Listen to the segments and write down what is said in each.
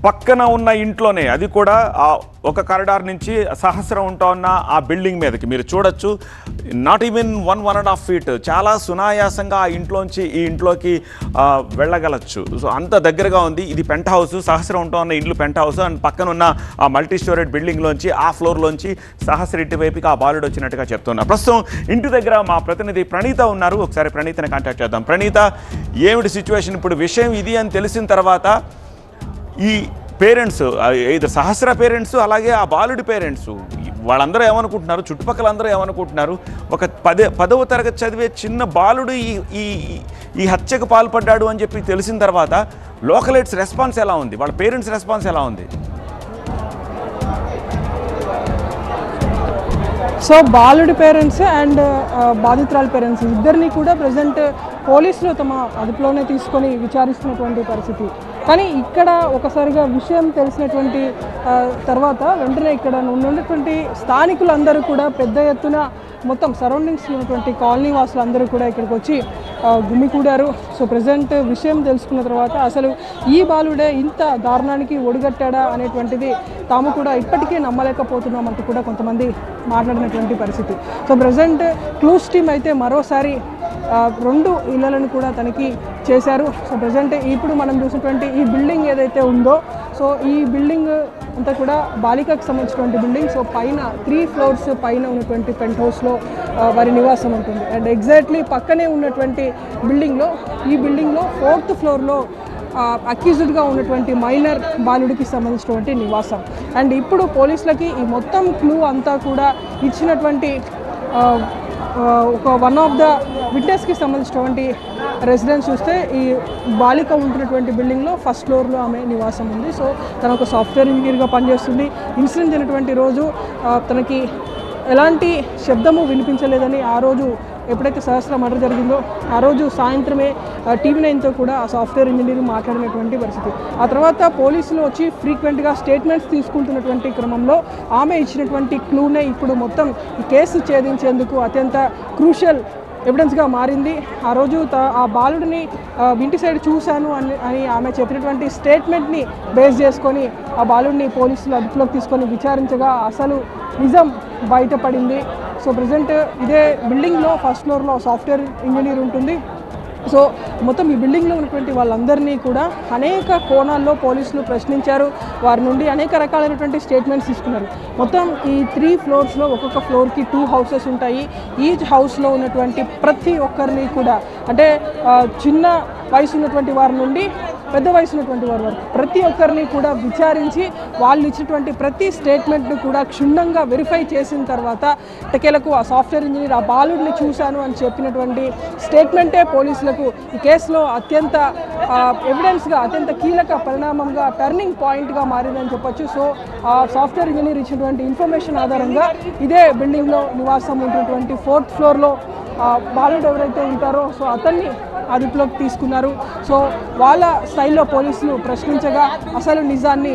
పక్కన ఉన్న ఇంట్లోనే, అది కూడా ఒక కారిడార్ నుంచి సహస్రం ఉంటా ఉన్న ఆ బిల్డింగ్ మీదకి మీరు చూడొచ్చు. నాట్ ఈవెన్ 1.5 feet చాలా సునాయాసంగా ఆ ఇంట్లోంచి ఈ ఇంట్లోకి వెళ్ళగలచ్చు. సో అంత దగ్గరగా ఉంది. ఇది పెంట్ హౌస్, సహస్రం ఉంటా ఉన్న ఇంట్లో పెంట్ హౌస్. అండ్ పక్కన ఉన్న ఆ మల్టీ స్టోరేడ్ బిల్డింగ్లోంచి ఆ ఫ్లోర్లోంచి సహస్ర ఇంటి వైపుకి ఆ బాలుడు వచ్చినట్టుగా చెప్తున్నారు. ప్రస్తుతం ఇంటి దగ్గర మా ప్రతినిధి ప్రణీత ఉన్నారు. ఒకసారి ప్రణీతని కాంటాక్ట్ చేద్దాం. ప్రణీత, ఏమిటి సిచ్యువేషన్? ఇప్పుడు విషయం ఇది అని తెలిసిన తర్వాత ఈ పేరెంట్స్, ఇది సహస్ర పేరెంట్స్, అలాగే ఆ బాలుడి పేరెంట్స్, వాళ్ళందరూ ఏమనుకుంటున్నారు, చుట్టుపక్కల అందరూ ఏమనుకుంటున్నారు? ఒక 10వ తరగతి చదివే చిన్న బాలుడు ఈ హత్యకు పాల్పడ్డాడు అని చెప్పి తెలిసిన తర్వాత లోకలైట్స్ రెస్పాన్స్ ఎలా ఉంది, వాళ్ళ పేరెంట్స్ రెస్పాన్స్ ఎలా ఉంది? సో బాలుడి పేరెంట్స్ అండ్ బాధితురాల పేరెంట్స్ ఇద్దరిని కూడా ప్రజెంట్ పోలీసులు తమ అదుపులోనే తీసుకొని విచారిస్తున్నటువంటి పరిస్థితి. కానీ ఇక్కడ ఒకసారిగా విషయం తెలిసినటువంటి తర్వాత వెంటనే ఇక్కడ ఉన్నటువంటి స్థానికులందరూ కూడా పెద్ద ఎత్తున మొత్తం సరౌండింగ్స్ ఉన్నటువంటి కాలనీ వాసులు అందరూ కూడా ఇక్కడికి వచ్చి గుమికూడారు. సో ప్రజెంట్ విషయం తెలుసుకున్న తర్వాత అసలు ఈ బాలుడే ఇంత దారుణానికి ఒడిగట్టాడా అనేటువంటిది తాము కూడా ఇప్పటికే నమ్మలేకపోతున్నామంటూ కూడా కొంతమంది మాట్లాడినటువంటి పరిస్థితి. సో ప్రజెంట్ క్లూస్ టీమ్ అయితే మరోసారి 2 ఇళ్లను కూడా తనిఖీ చేశారు. సో ప్రజెంట్ ఇప్పుడు మనం చూసినటువంటి ఈ బిల్డింగ్ ఏదైతే ఉందో, సో ఈ బిల్డింగ్ అంతా కూడా బాలికకు సంబంధించినటువంటి బిల్డింగ్. సో పైన 3 floors పైన ఉన్నటువంటి పెంట్ హౌస్లో వారి నివాసం ఉంటుంది. అండ్ ఎగ్జాక్ట్లీ పక్కనే ఉన్నటువంటి బిల్డింగ్లో, ఈ బిల్డింగ్లో 4th floorలో అక్యూజ్డ్గా ఉన్నటువంటి మైనర్ బాలుడికి సంబంధించినటువంటి నివాసం. అండ్ ఇప్పుడు పోలీసులకి ఈ మొత్తం క్లూ అంతా కూడా ఇచ్చినటువంటి వన్ ఆఫ్ ద విట్నెస్కి సంబంధించినటువంటి రెసిడెన్స్ చూస్తే ఈ బాలిక ఉంటున్నటువంటి బిల్డింగ్లో 1st floorలో ఆమె నివాసం ఉంది. సో తను ఒక సాఫ్ట్వేర్ ఇంజనీర్గా పనిచేస్తుంది. ఇన్సిడెంట్ జరిగినటువంటి రోజు తనకి ఎలాంటి శబ్దము వినిపించలేదని, ఆ రోజు ఎప్పుడైతే సహస్ర మర్డర్ జరిగిందో ఆ రోజు సాయంత్రమే TV9తో కూడా ఆ సాఫ్ట్వేర్ ఇంజనీర్ మాట్లాడినటువంటి పరిస్థితి. ఆ తర్వాత పోలీసులు వచ్చి ఫ్రీక్వెంట్గా స్టేట్మెంట్స్ తీసుకుంటున్నటువంటి క్రమంలో ఆమె ఇచ్చినటువంటి క్లూనే ఇప్పుడు మొత్తం ఈ కేసు ఛేదించేందుకు అత్యంత క్రూషియల్ ఎవిడెన్స్గా మారింది. ఆ రోజు ఆ బాలుడిని ఇంటి సైడ్ చూశాను అని ఆమె చెప్పినటువంటి స్టేట్మెంట్ని బేస్ చేసుకొని ఆ బాలుడిని పోలీసులు అదుపులోకి తీసుకొని విచారించగా అసలు నిజం బయటపడింది. సో ప్రజెంట్ ఇదే బిల్డింగ్లో 1st floorలో సాఫ్ట్వేర్ ఇంజనీర్ ఉంటుంది. సో మొత్తం ఈ బిల్డింగ్లో ఉన్నటువంటి వాళ్ళందరినీ కూడా అనేక కోణాల్లో పోలీసులు ప్రశ్నించారు. వారి నుండి అనేక రకాలైనటువంటి స్టేట్మెంట్స్ తీసుకున్నారు. మొత్తం ఈ 3 floors ఒక్కొక్క ఫ్లోర్కి 2 houses ఉంటాయి. ఈచ్ హౌస్లో ఉన్నటువంటి ప్రతి ఒక్కరిని కూడా, అంటే చిన్న వయసు ఉన్నటువంటి వారి నుండి పెద్ద వయసు ఉన్నటువంటి వారి వరకు ప్రతి ఒక్కరిని కూడా విచారించి వాళ్ళు ఇచ్చినటువంటి ప్రతి స్టేట్మెంట్ను కూడా క్షుణ్ణంగా వెరిఫై చేసిన తర్వాత టకేలకు ఆ సాఫ్ట్వేర్ ఇంజనీర్ ఆ బాలుడిని చూశాను అని చెప్పినటువంటి స్టేట్మెంటే పోలీసులకు ఈ కేసులో అత్యంత ఎవిడెన్స్గా, అత్యంత కీలక పరిణామంగా, టర్నింగ్ పాయింట్గా మారిందని చెప్పొచ్చు. సో ఆ సాఫ్ట్వేర్ ఇంజనీర్ ఇచ్చినటువంటి ఇన్ఫర్మేషన్ ఆధారంగా ఇదే బిల్డింగ్లో నివాసం ఉన్నటువంటి 4th floorలో బాలుడు ఎవరైతే ఉంటారో సో అతన్ని అదుపులోకి తీసుకున్నారు. సో వాళ్ళ స్టైల్లో పోలీసులు ప్రశ్నించగా అసలు నిజాన్ని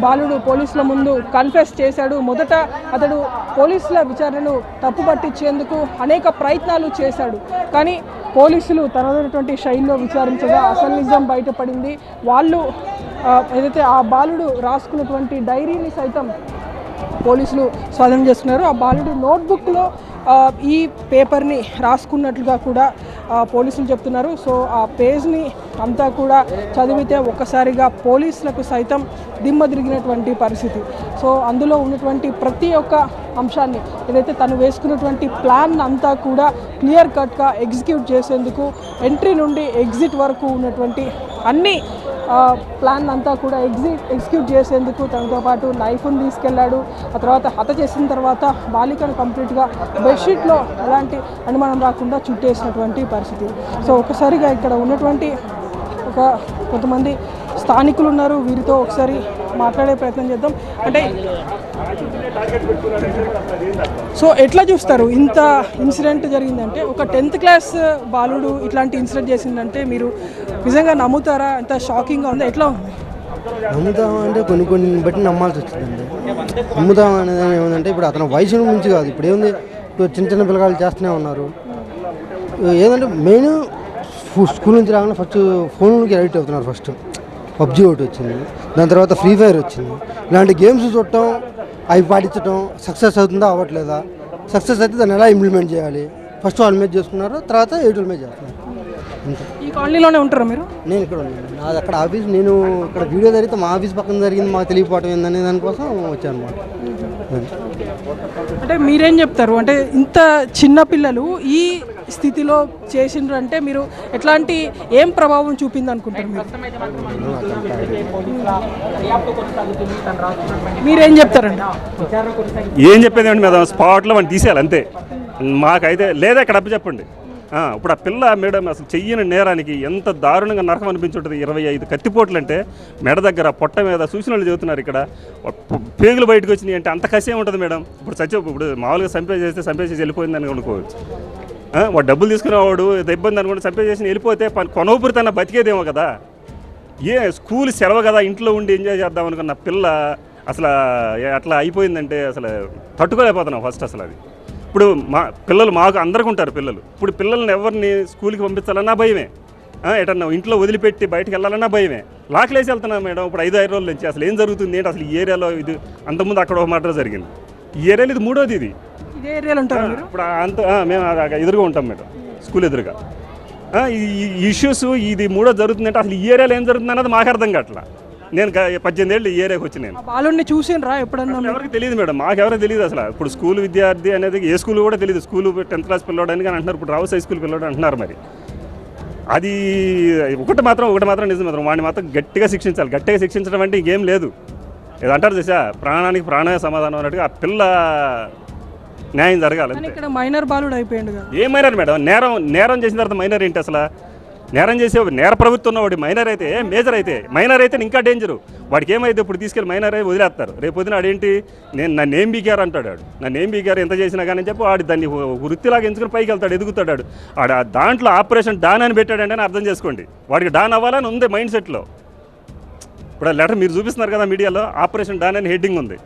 బాలుడు పోలీసుల ముందు కన్ఫెస్ చేశాడు. మొదట అతడు పోలీసుల విచారణను తప్పుపట్టించేందుకు అనేక ప్రయత్నాలు చేశాడు. కానీ పోలీసులు తనదైనటువంటి శైలిలో విచారించగా అసలు నిజం బయటపడింది. వాళ్ళు ఏదైతే ఆ బాలుడు రాసుకున్నటువంటి డైరీని సైతం పోలీసులు స్వాధీనం చేసుకున్నారు. ఆ బాలుడు నోట్బుక్లో ఈ పేపర్ని రాసుకున్నట్లుగా కూడా పోలీసులు చెప్తున్నారు. సో ఆ పేజ్ని అంతా కూడా చదివితే ఒక్కసారిగా పోలీసులకు సైతం దిమ్మ తిరిగినటువంటి పరిస్థితి. సో అందులో ఉన్నటువంటి ప్రతి ఒక్క అంశాన్ని, ఏదైతే తను వేసుకున్నటువంటి ప్లాన్ అంతా కూడా క్లియర్ కట్గా ఎగ్జిక్యూట్ చేసేందుకు ఎంట్రీ నుండి ఎగ్జిట్ వరకు ఉన్నటువంటి అన్ని ప్లాన్ అంతా కూడా ఎగ్జిక్యూట్ చేసేందుకు తనతో పాటు నైఫ్ని తీసుకెళ్లాడు. ఆ తర్వాత హత్య చేసిన తర్వాత బాలికను కంప్లీట్గా బెడ్షీట్లో ఎలాంటి అనుమానం రాకుండా చుట్టేసినటువంటి పరిస్థితి. సో ఒకసారిగా ఇక్కడ ఉన్నటువంటి కొంతమంది స్థానికులు ఉన్నారు, వీరితో ఒకసారి మాట్లాడే ప్రయత్నం చేద్దాం. అంటే సో ఎట్లా చూస్తారు ఇంత ఇన్సిడెంట్ జరిగిందంటే? ఒక 10th class బాలుడు ఇట్లాంటి ఇన్సిడెంట్ చేసిందంటే మీరు నిజంగా నమ్ముతారా? ఎంత షాకింగ్గా ఉందా? ఎట్లా ఉంది? నమ్ముతామంటే కొన్ని బట్టి నమ్మాల్సి వచ్చిందండి. నమ్ముతాం అనేది ఏముందంటే ఇప్పుడు అతను వయసు మించి కాదు, ఇప్పుడు ఏముంది, ఇప్పుడు చిన్న పిల్లగాళ్ళు చేస్తూనే ఉన్నారు. ఏదంటే మెయిన్ స్కూల్ నుంచి రాగానే ఫస్ట్ ఫోన్కి అడిక్ట్ అవుతున్నారు. ఫస్ట్ పబ్జీ ఒకటి వచ్చింది, దాని తర్వాత ఫ్రీ ఫైర్ వచ్చింది. ఇలాంటి గేమ్స్ చూడటం, అవి పాటించడం సక్సెస్ అవుతుందా అవ్వట్లేదా, సక్సెస్ అయితే దాన్ని ఎలా ఇంప్లిమెంట్ చేయాలి, ఫస్ట్ వాళ్ళ మీద చేసుకున్నారు, తర్వాత ఎయిట్ మీద చేస్తున్నారు. అంతే. ఈ కాలనీలోనే ఉంటారా మీరు? నేను ఇక్కడ ఉన్నాను, నాది అక్కడ ఆఫీస్. నేను ఇక్కడ వీడియో జరిగితే మా ఆఫీస్ పక్కన జరిగింది, మాకు తెలియకపోవటం ఏందనే దానికోసం వచ్చాను అనమాట. అంటే మీరేం చెప్తారు, అంటే ఇంత చిన్న పిల్లలు ఈ స్థితిలో చేసిండ్రు అంటే మీరు ఎట్లాంటి ఏం ప్రభావం చూపింది అనుకుంటారు మీరు? మీరేం చెప్తారండి? ఏం చెప్పేది అండి మేడం, స్పాట్లో మనం తీసేయాలి అంతే. మాకైతే లేదా ఇక్కడ అప్పు చెప్పండి. ఇప్పుడు ఆ పిల్ల మేడం అసలు చెయ్యని నేరానికి ఎంత దారుణంగా నరకం అనిపించుంటుంది. 25 కత్తిపోట్లు అంటే మెడ దగ్గర పొట్ట మీద చూసిన వాళ్ళు చెబుతున్నారు. ఇక్కడ పేగులు బయటకు వచ్చినాయి అంటే అంత కసి ఉంటుంది మేడం. ఇప్పుడు మామూలుగా చంపేసి వెళ్ళిపోయిందని అనుకోవచ్చు. వాడు డబ్బులు తీసుకునేవాడు ఇబ్బంది అనుకుంటే చంపేసేసి వెళ్ళిపోతే కొనవుపురి తన బతికేదేమో కదా. స్కూల్ సెలవు కదా, ఇంట్లో ఉండి ఎంజాయ్ చేద్దాం అనుకున్న పిల్ల అసలు అట్లా అయిపోయిందంటే అసలు తట్టుకోలేకపోతున్నాం ఫస్ట్. అసలు అది ఇప్పుడు పిల్లలు మాకు అందరికీ ఉంటారు పిల్లలు. ఇప్పుడు పిల్లల్ని ఎవరిని స్కూల్కి పంపించాలన్నా భయమే, ఎటన్నా ఇంట్లో వదిలిపెట్టి బయటకు వెళ్ళాలన్నా భయమే. లాక్లేసి వెళ్తున్నాం మేడం. ఇప్పుడు 5 రోజుల నుంచి అసలు ఏం జరుగుతుంది ఏంటి అసలు ఈ ఏరియాలో? ఇది అంతకుముందు అక్కడ ఒక మర్డర్ జరిగింది, ఈ ఏరియాలో ఇది 3వది. ఇది ఇదే ఏరియాలో ఉంటారు ఇప్పుడు మేము ఎదురుగా ఉంటాం మేడం, స్కూల్ ఎదురుగా. ఈ ఇష్యూస్ ఇది 3వది జరుగుతుందంటే అసలు ఈ ఏరియాలో ఏం జరుగుతుంది అన్నది మాకు అర్థం కావట్లా. నేను 18 ఏళ్ళు ఈ ఏరియాకి వచ్చి నేను బాలుడిని చూసిండ్రా ఎప్పుడన్నా? ఎవరికి తెలియదు మేడం, మాకెవరికి తెలియదు అసలు. ఇప్పుడు స్కూల్ విద్యార్థి అనేది ఏ స్కూల్ కూడా తెలియదు. స్కూల్ 10th క్లాస్ పిల్లవాడని కానీ అంటున్నారు, ఇప్పుడు రావు హై స్కూల్ పిల్లవాడు అంటున్నారు. మరి అది ఒకటి మాత్రం నిజం మాత్రం, వాడిని మాత్రం గట్టిగా శిక్షించాలి. గట్టిగా శిక్షించడం అంటే ఇంకేం లేదు. ఇది అంటారు చేసా, ప్రాణానికి ప్రాణమే సమాధానం అన్నట్టుగా ఆ పిల్ల న్యాయం జరగాలి. ఇక్కడ మైనర్ బాలుడు అయిపోయింది కదా. ఏ మైనర్ మేడం? నేరం చేసిన తర్వాత మైనర్ ఏంటి అసలు? నేరం చేసే నేర ప్రవృత్తి ఉన్నవాడు మైనర్ అయితే, మేజర్ అయితే, మైనర్ అయితే ఇంకా డేంజరు. వాడికి ఏమైతే ఇప్పుడు తీసుకెళ్ళి మైనర్ అయి వదిలేస్తారు. రేపు పొద్దున ఆడేంటి, నన్ను ఏం బీకారు అంటాడు. నన్ను ఏం బీకారు ఎంత చేసినా కానీ చెప్పి వాడు దాన్ని వృత్తిలాగా ఎంచుకుని పైకి వెళ్తాడు, ఎదుగుతాడు. ఆడ దాంట్లో ఆపరేషన్ డాన్ అని పెట్టాడంటే అర్థం చేసుకోండి. వాడికి డాన్ అవ్వాలని ఉంది మైండ్ సెట్లో. ఇప్పుడు ఆ లెటర్ మీరు చూపిస్తున్నారు కదా మీడియాలో, ఆపరేషన్ డాన్ అని హెడ్డింగ్ ఉంది.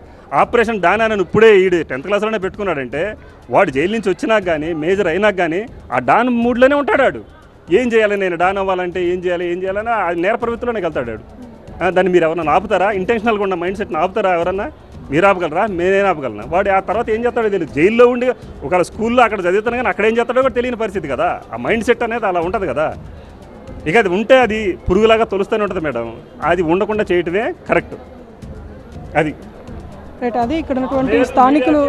ఆపరేషన్ డాన్ అని ఇప్పుడే 10th క్లాస్లోనే పెట్టుకున్నాడంటే వాడు జైలు నుంచి వచ్చినాక కానీ మేజర్ అయినాక కానీ ఆ డాన్ మూడ్లోనే ఉంటాడు. ఏం చేయాలి, నేను డాన్ అవ్వాలంటే ఏం చేయాలని ఆ నేర ప్రవృత్తిలోనే వెళ్తాడు. దాన్ని మీరు ఎవరన్నా ఆపుతారా? ఇంటెన్షనల్గా ఉన్న మైండ్ సెట్ని ఆపుతారా? ఎవరన్నా మీరు ఆపగలరా? నేనేం ఆపగలనా? వాడు ఆ తర్వాత ఏం చేస్తాడో తెలియదు. జైల్లో ఉండి ఒకవేళ స్కూల్లో అక్కడ చదువుతాను కానీ అక్కడ ఏం చేస్తాడో కూడా తెలియని పరిస్థితి కదా. ఆ మైండ్ సెట్ అనేది అలా ఉంటుంది కదా. ఇక అది ఉంటే అది పురుగులాగా తొలుస్తూనే ఉంటుంది మేడం. అది ఉండకుండా చేయటమే కరెక్ట్. అది అది ఇక్కడ ఉన్నటువంటి స్థానికులు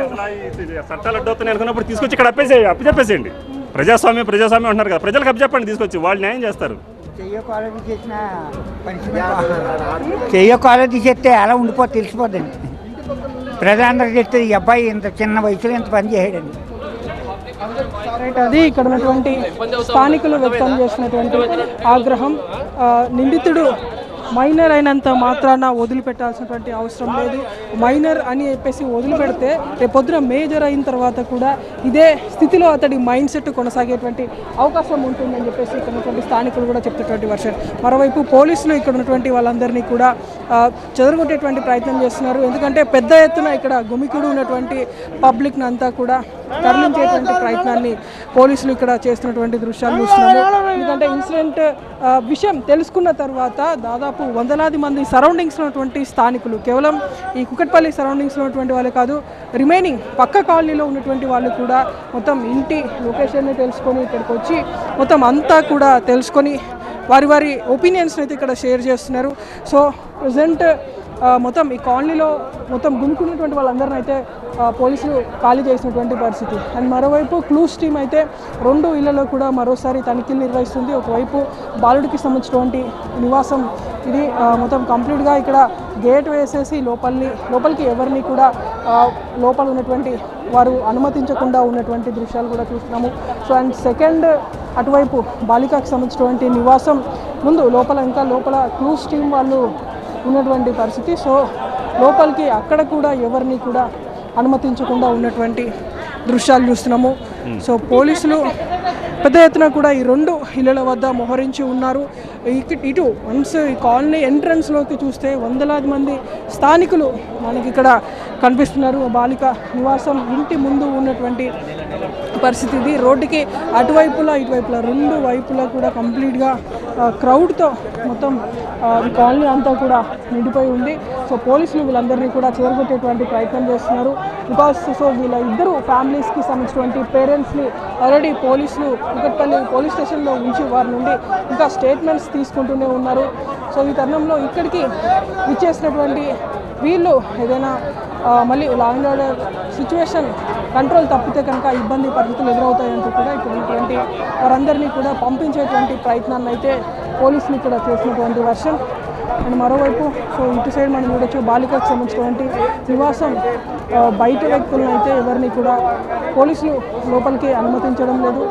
చట్టాలు అడ్డవుతున్నాయి అనుకున్నప్పుడు తీసుకొచ్చి ఇక్కడ అప్పచెప్పేసేయండి. ప్రజాస్వామ్యం అంటున్నారు కదా, ప్రజలకు అప్పచెప్పండి, తీసుకొచ్చి వాళ్ళు న్యాయం చేస్తారు. చెయ్యకాలో తీసేస్తే అలా ఉండిపోతే తెలిసిపోద్దండి. ప్రజలందరికీ చెప్తే ఈ అబ్బాయి ఇంత చిన్న వయసులో ఇంత పని చేయడండి. అది ఇక్కడ ఉన్నటువంటి స్థానికులు వ్యక్తం చేసినటువంటి ఆగ్రహం. నిందితుడు మైనర్ అయినంత మాత్రాన వదిలిపెట్టాల్సినటువంటి అవసరం లేదు. మైనర్ అని చెప్పేసి వదిలిపెడితే రేపొద్దున మేజర్ అయిన తర్వాత కూడా ఇదే స్థితిలో అతడి మైండ్ సెట్ కొనసాగేటువంటి అవకాశం ఉంటుందని చెప్పేసి ఇక్కడ ఉన్నటువంటి స్థానికులు కూడా చెప్తున్నటువంటి వర్షన్. మరోవైపు పోలీసులు ఇక్కడ ఉన్నటువంటి వాళ్ళందరినీ కూడా చెదరగొట్టేటువంటి ప్రయత్నం చేస్తున్నారు. ఎందుకంటే పెద్ద ఎత్తున ఇక్కడ గుమికూడు ఉన్నటువంటి పబ్లిక్ని అంతా కూడా తరలించేటువంటి ప్రయత్నాన్ని పోలీసులు ఇక్కడ చేస్తున్నటువంటి దృశ్యాలు చూస్తున్నాము. ఎందుకంటే ఇన్సిడెంట్ విషయం తెలుసుకున్న తర్వాత దాదాపు వందలాది మంది సరౌండింగ్స్లో ఉన్నటువంటి స్థానికులు, కేవలం ఈ కుకట్పల్లి సరౌండింగ్స్లో ఉన్నటువంటి వాళ్ళే కాదు, రిమైనింగ్ పక్క కాలనీలో ఉన్నటువంటి వాళ్ళు కూడా మొత్తం ఇంటి లొకేషన్ని తెలుసుకొని ఇక్కడికి వచ్చి మొత్తం అంతా కూడా తెలుసుకొని వారి ఒపీనియన్స్ని అయితే ఇక్కడ షేర్ చేస్తున్నారు. సో ప్రజెంట్ మొత్తం ఈ కాలనీలో మొత్తం గుమికున్నటువంటి వాళ్ళందరినీ అయితే పోలీసులు ఖాళీ చేసినటువంటి పరిస్థితి. అండ్ మరోవైపు క్లూస్ టీమ్ అయితే 2 ఇళ్లలో కూడా మరోసారి తనిఖీలు నిర్వహిస్తుంది. ఒకవైపు బాలుడికి సంబంధించినటువంటి నివాసం ఇది మొత్తం కంప్లీట్గా ఇక్కడ గేట్ వేసేసి లోపలికి ఎవరిని కూడా లోపల ఉన్నటువంటి వారు అనుమతించకుండా ఉన్నటువంటి దృశ్యాలు కూడా చూస్తున్నాము. సో అండ్ సెకండ్ అటువైపు బాలికకు సంబంధించినటువంటి నివాసం ముందు లోపల క్లూస్ టీమ్ వాళ్ళు ఉన్నటువంటి పరిస్థితి. సో లోపలికి అక్కడ కూడా ఎవరిని కూడా అనుమతించకుండా ఉన్నటువంటి దృశ్యాలు చూస్తున్నాము. సో పోలీసులు పెద్ద ఎత్తున కూడా ఈ 2 ఇళ్ల వద్ద మోహరించి ఉన్నారు. ఇటు వన్స్ ఈ కాలనీ ఎంట్రన్స్లోకి చూస్తే వందలాది మంది స్థానికులు మనకి ఇక్కడ కనిపిస్తున్నారు. బాలిక నివాసం ఇంటి ముందు ఉన్నటువంటి పరిస్థితి ఇది. రోడ్డుకి ఇటువైపులా రెండు వైపులా కూడా కంప్లీట్గా క్రౌడ్తో మొత్తం ఈ కాలనీ అంతా కూడా నిండిపోయి ఉంది. సో పోలీసులు వీళ్ళందరినీ కూడా చేరగొట్టేటువంటి ప్రయత్నం చేస్తున్నారు. బికాస్ సో వీళ్ళ ఇద్దరు ఫ్యామిలీస్కి సంబంధించినటువంటి పేరెంట్స్ని ఆల్రెడీ పోలీసులు కుకట్పల్లి పోలీస్ స్టేషన్లో ఉంచి వారి నుండి ఇంకా స్టేట్మెంట్స్ తీసుకుంటూనే ఉన్నారు. సో ఈ తరుణంలో ఇక్కడికి ఇచ్చేసినటువంటి వీళ్ళు ఏదైనా మళ్ళీ law and order situation control తప్పితే కనుక ఇబ్బంది పరిస్థితులు ఎదురవుతాయంటూ కూడా ఇక్కడ ఉన్నటువంటి వారందరినీ కూడా పంపించేటువంటి ప్రయత్నాన్ని అయితే పోలీసులు ఇక్కడ చేసినటువంటి వర్షన్. అండ్ మరోవైపు సో ఇటు సైడ్ మనం చూడొచ్చు బాలికకు సంబంధించినటువంటి నివాసం బయట వ్యక్తులను అయితే ఎవరిని కూడా పోలీసులు లోపలికి అనుమతించడం లేదు.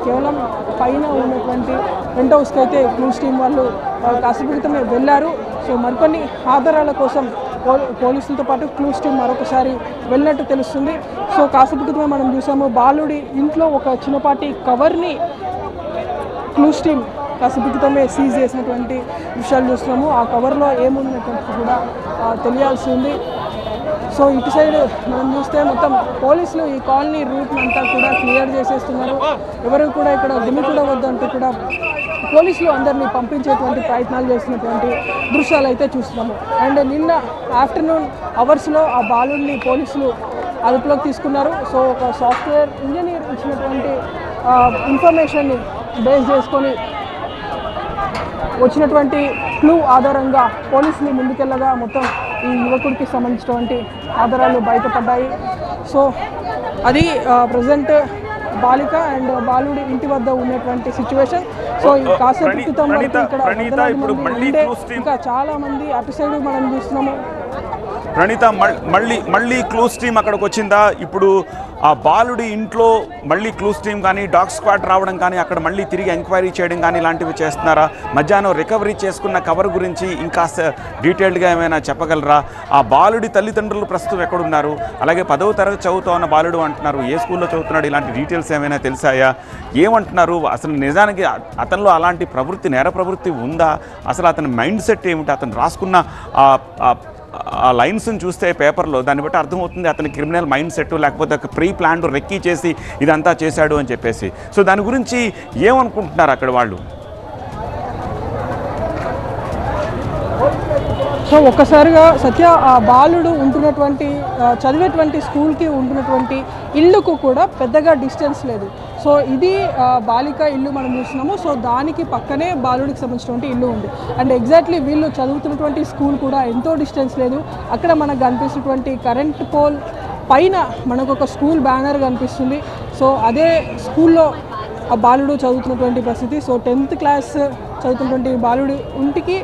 కేవలం పైన ఉన్నటువంటి పెంట్ హౌస్కి అయితే క్లూస్ టీం వాళ్ళు కాసేపు క్రితమే వెళ్ళారు. సో మరికొన్ని ఆధారాల కోసం పోలీసులతో పాటు క్లూస్ టీం మరొకసారి వెళ్ళినట్టు తెలుస్తుంది. సో కాసేపు క్రితమే మనం చూసాము బాలుడి ఇంట్లో ఒక చిన్నపాటి కవర్ని క్లూస్ టీం కాసేపు క్రితమే సీజ్ చేసినటువంటి విషయాలు చూస్తున్నాము. ఆ కవర్లో ఏమున్నటువంటి కూడా తెలియాల్సి ఉంది. సో ఇటు సైడ్ మనం చూస్తే మొత్తం పోలీసులు ఈ కాలనీ రూట్ని అంతా కూడా క్లియర్ చేసేస్తున్నారు. ఎవరు కూడా ఇక్కడ దిమ్మి కూడా వద్దంటూ కూడా పోలీసులు అందరినీ పంపించేటువంటి ప్రయత్నాలు చేస్తున్నటువంటి దృశ్యాలు అయితే చూస్తున్నాము. అండ్ నిన్న ఆఫ్టర్నూన్ అవర్స్లో ఆ బాలుడిని పోలీసులు అదుపులోకి తీసుకున్నారు. సో ఒక సాఫ్ట్వేర్ ఇంజనీర్ ఇచ్చినటువంటి ఇన్ఫర్మేషన్ని బేస్ చేసుకొని వచ్చినటువంటి క్లూ ఆధారంగా పోలీసులు ముందుకెళ్ళగా మొత్తం ఈ యువకుడికి సంబంధించినటువంటి ఆధారాలు బయటపడ్డాయి. సో అది ప్రజెంట్ బాలిక అండ్ బాలుడి ఇంటి వద్ద ఉన్నటువంటి సిచ్యువేషన్. సో కాసేపు క్రితం వరకు ఇక్కడ ఇంకా చాలా మంది అటు సైడ్ మనం చూస్తున్నాము. ప్రణీత, మళ్ళీ క్లూస్ టీం అక్కడికి వచ్చిందా? ఇప్పుడు ఆ బాలుడి ఇంట్లో మళ్ళీ క్లూస్ టీం కానీ డాగ్ స్క్వాడ్ రావడం కానీ అక్కడ మళ్ళీ తిరిగి ఎంక్వైరీ చేయడం కానీ ఇలాంటివి చేస్తున్నారా? మధ్యాహ్నం రికవరీ చేసుకున్న కవర్ గురించి ఇంకా డీటెయిల్డ్గా ఏమైనా చెప్పగలరా? ఆ బాలుడి తల్లిదండ్రులు ప్రస్తుతం ఎక్కడున్నారు? అలాగే 10వ తరగతి చదువుతా ఉన్న బాలుడు అంటున్నారు, ఏ స్కూల్లో చదువుతున్నాడు? ఇలాంటి డీటెయిల్స్ ఏమైనా తెలిసాయా? ఏమంటున్నారు? అసలు నిజానికి అతనిలో అలాంటి నేర ప్రవృత్తి ఉందా? అసలు అతని మైండ్ సెట్ ఏమిటి? అతను రాసుకున్న ఆ లైన్స్ని చూస్తే పేపర్లో దాన్ని బట్టి అర్థమవుతుంది అతని క్రిమినల్ మైండ్ సెట్, లేకపోతే ఒక ప్రీ ప్లాన్డ్ రెక్కీ చేసి ఇదంతా చేశాడు అని చెప్పేసి. సో దాని గురించి ఏమనుకుంటున్నారు అక్కడ వాళ్ళు? సో ఒక్కసారిగా సత్య ఆ బాలుడు ఉంటున్నటువంటి చదివేటువంటి స్కూల్కి ఉంటున్నటువంటి ఇల్లుకు కూడా పెద్దగా డిస్టెన్స్ లేదు. సో ఇది బాలిక ఇల్లు మనం చూస్తున్నాము. సో దానికి పక్కనే బాలుడికి సంబంధించినటువంటి ఇల్లు ఉంది. అండ్ ఎగ్జాక్ట్లీ వీళ్ళు చదువుతున్నటువంటి స్కూల్ కూడా ఎంతో డిస్టెన్స్ లేదు. అక్కడ మనకు కనిపిస్తున్నటువంటి కరెంట్ పోల్ పైన మనకు ఒక స్కూల్ బ్యానర్ కనిపిస్తుంది. సో అదే స్కూల్లో ఆ బాలుడు చదువుతున్నటువంటి పరిస్థితి. సో 10th క్లాస్ చదువుతున్నటువంటి బాలుడి ఇంటికి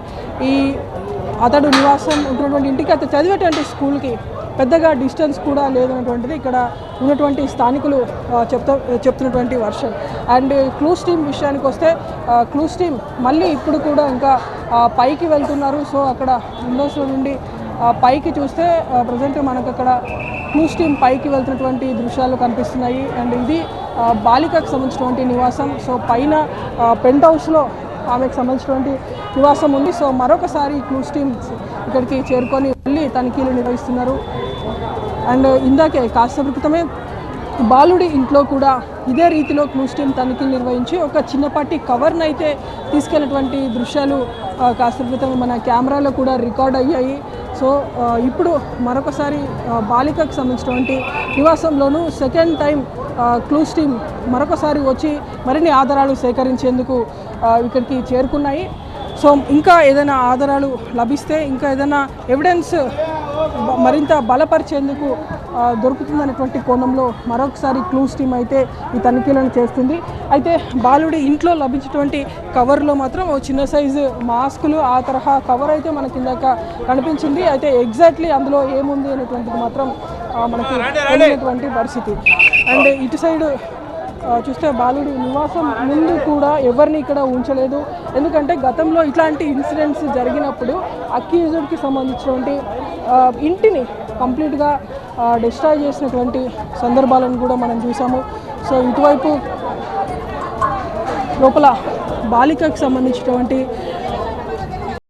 అతడు నివాసం ఉంటున్నటువంటి ఇంటికి అతను చదివేటువంటి స్కూల్కి పెద్దగా డిస్టెన్స్ కూడా లేదన్నటువంటిది ఇక్కడ ఉన్నటువంటి స్థానికులు చెప్తున్నటువంటి వర్షన్. అండ్ క్లూస్ టీమ్ విషయానికి వస్తే క్లూస్ టీమ్ మళ్ళీ ఇప్పుడు కూడా ఇంకా పైకి వెళ్తున్నారు. సో అక్కడ విండోస్లో నుండి పైకి చూస్తే ప్రజెంట్ మనకు అక్కడ క్లూస్ టీమ్ పైకి వెళ్తున్నటువంటి దృశ్యాలు కనిపిస్తున్నాయి. అండ్ ఇది బాలికకు సంబంధించినటువంటి నివాసం. సో పైన పెంట్ హౌస్లో ఆమెకు సంబంధించినటువంటి నివాసం ఉంది. సో మరొకసారి క్లూస్ టీమ్స్ ఇక్కడికి చేరుకొని మళ్ళీ తనిఖీలు నిర్వహిస్తున్నారు. అండ్ ఇందాకే కాసేపు క్రితమే బాలుడి ఇంట్లో కూడా ఇదే రీతిలో క్లూస్ టీమ్ తనిఖీలు నిర్వహించి ఒక చిన్నపాటి కవర్ని అయితే తీసుకెళ్ళినటువంటి దృశ్యాలు కాసేపు క్రితం మన కెమెరాలో కూడా రికార్డ్ అయ్యాయి. సో ఇప్పుడు మరొకసారి బాలికకు సంబంధించినటువంటి నివాసంలోనూ సెకండ్ టైం క్లూస్ టీమ్ మరొకసారి వచ్చి మరిన్ని ఆధారాలు సేకరించేందుకు ఇక్కడికి చేరుకున్నాయి. సో ఇంకా ఏదైనా ఆధారాలు లభిస్తే, ఇంకా ఏదైనా ఎవిడెన్స్ మరింత బలపరిచేందుకు దొరుకుతుందనేటువంటి కోణంలో మరొకసారి క్లూస్ టీమ్ అయితే ఈ తనిఖీలను చేస్తుంది. అయితే బాలుడి ఇంట్లో లభించినటువంటి కవర్లో మాత్రం ఓ చిన్న సైజు మాస్కులు ఆ తరహా కవర్ అయితే మనకి ఇందాక కనిపించింది. అయితే ఎగ్జాక్ట్లీ అందులో ఏముంది అనేటువంటిది మాత్రం మనకి తెలియనటువంటి పరిస్థితి. అండ్ ఇటు సైడ్ చూస్తే బాలుడి నివాసం ముందు కూడా ఎవరిని ఇక్కడ ఉంచలేదు. ఎందుకంటే గతంలో ఇట్లాంటి ఇన్సిడెంట్స్ జరిగినప్పుడు అక్యూజ్డ్కి సంబంధించినటువంటి ఇంటిని కంప్లీట్గా డిస్ట్రాయ్ చేసినటువంటి సందర్భాలను కూడా మనం చూసాము. సో ఇటువైపు లోపల బాలికకు సంబంధించినటువంటి